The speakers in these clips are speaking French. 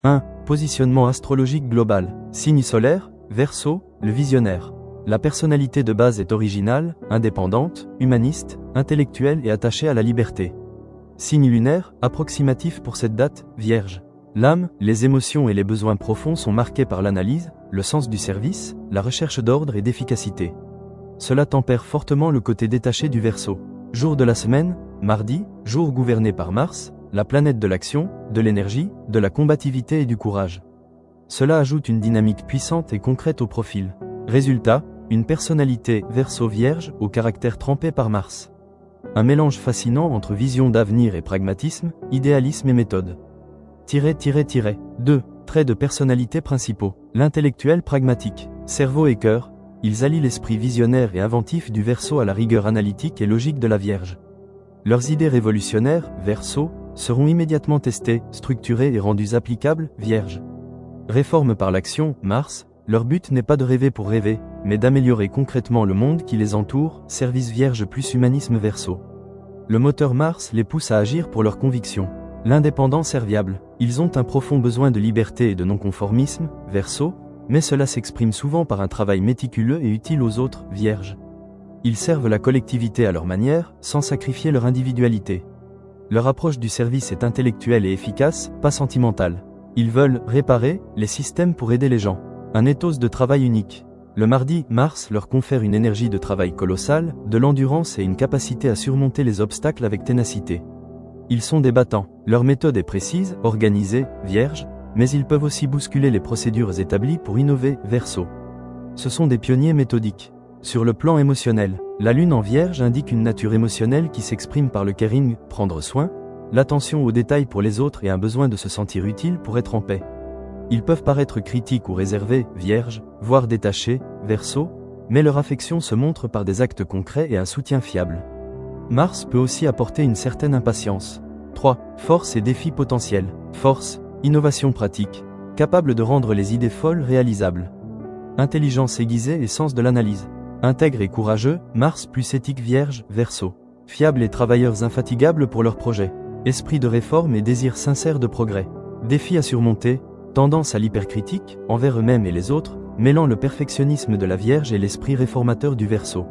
1. Positionnement astrologique global. Signe solaire, Verseau, le visionnaire. La personnalité de base est originale, indépendante, humaniste, intellectuelle et attachée à la liberté. Signe lunaire, approximatif pour cette date, Vierge. L'âme, les émotions et les besoins profonds sont marqués par l'analyse, le sens du service, la recherche d'ordre et d'efficacité. Cela tempère fortement le côté détaché du Verseau. Jour de la semaine, mardi, jour gouverné par Mars, la planète de l'action, de l'énergie, de la combativité et du courage. Cela ajoute une dynamique puissante et concrète au profil. Résultat, une personnalité Verseau-Vierge au caractère trempé par Mars. Un mélange fascinant entre vision d'avenir et pragmatisme, idéalisme et méthode. 2. Traits de personnalité principaux. L'intellectuel pragmatique. Cerveau et cœur, ils allient l'esprit visionnaire et inventif du Verseau à la rigueur analytique et logique de la Vierge. Leurs idées révolutionnaires, Verseau, seront immédiatement testées, structurées et rendues applicables, Vierge. Réforme par l'action, Mars, leur but n'est pas de rêver pour rêver, mais d'améliorer concrètement le monde qui les entoure, service Vierge plus humanisme Verseau. Le moteur Mars les pousse à agir pour leurs convictions. L'indépendant serviable, ils ont un profond besoin de liberté et de non-conformisme, Verseau, mais cela s'exprime souvent par un travail méticuleux et utile aux autres, Vierge. Ils servent la collectivité à leur manière, sans sacrifier leur individualité. Leur approche du service est intellectuelle et efficace, pas sentimentale. Ils veulent réparer les systèmes pour aider les gens. Un ethos de travail unique. Le mardi, Mars leur confère une énergie de travail colossale, de l'endurance et une capacité à surmonter les obstacles avec ténacité. Ils sont des battants. Leur méthode est précise, organisée, Vierge, mais ils peuvent aussi bousculer les procédures établies pour innover, Verseau. Ce sont des pionniers méthodiques. Sur le plan émotionnel, la Lune en Vierge indique une nature émotionnelle qui s'exprime par le caring, prendre soin, l'attention aux détails pour les autres et un besoin de se sentir utile pour être en paix. Ils peuvent paraître critiques ou réservés, Vierge, voire détachés, Verseau, mais leur affection se montre par des actes concrets et un soutien fiable. Mars peut aussi apporter une certaine impatience. 3. Force et défis potentiels. Force, innovation pratique, capable de rendre les idées folles réalisables. Intelligence aiguisée et sens de l'analyse. Intègre et courageux, Mars plus éthique Vierge, Verseau. Fiables et travailleurs infatigables pour leurs projets. Esprit de réforme et désir sincère de progrès. Défis à surmonter, tendance à l'hypercritique, envers eux-mêmes et les autres, mêlant le perfectionnisme de la Vierge et l'esprit réformateur du Verseau.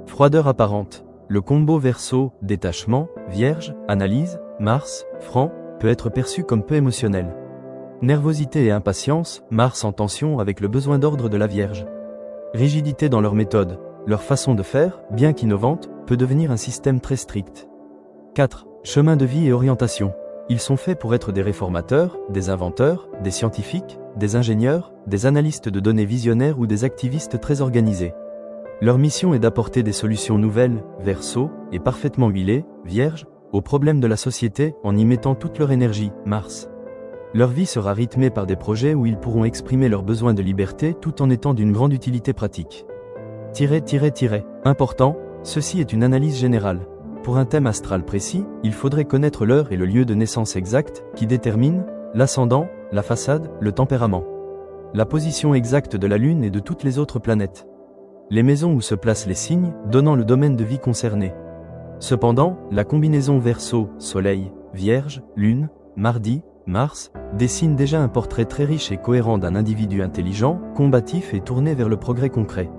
Froideur apparente. Le combo Verseau, détachement, Vierge, analyse, Mars, franc, peut être perçu comme peu émotionnel. Nervosité et impatience, Mars en tension avec le besoin d'ordre de la Vierge. Rigidité dans leur méthode, leur façon de faire, bien qu'innovante, peut devenir un système très strict. 4. Chemin de vie et orientation. Ils sont faits pour être des réformateurs, des inventeurs, des scientifiques, des ingénieurs, des analystes de données visionnaires ou des activistes très organisés. Leur mission est d'apporter des solutions nouvelles, Verseau, et parfaitement huilées, Vierge, aux problèmes de la société en y mettant toute leur énergie, Mars. Leur vie sera rythmée par des projets où ils pourront exprimer leurs besoins de liberté tout en étant d'une grande utilité pratique. Important, ceci est une analyse générale. Pour un thème astral précis, il faudrait connaître l'heure et le lieu de naissance exact, qui déterminent l'ascendant, la façade, le tempérament. La position exacte de la Lune et de toutes les autres planètes. Les maisons où se placent les signes, donnant le domaine de vie concerné. Cependant, la combinaison Verseau, Soleil, Vierge, Lune, Mardi, Mars, dessine déjà un portrait très riche et cohérent d'un individu intelligent, combatif et tourné vers le progrès concret.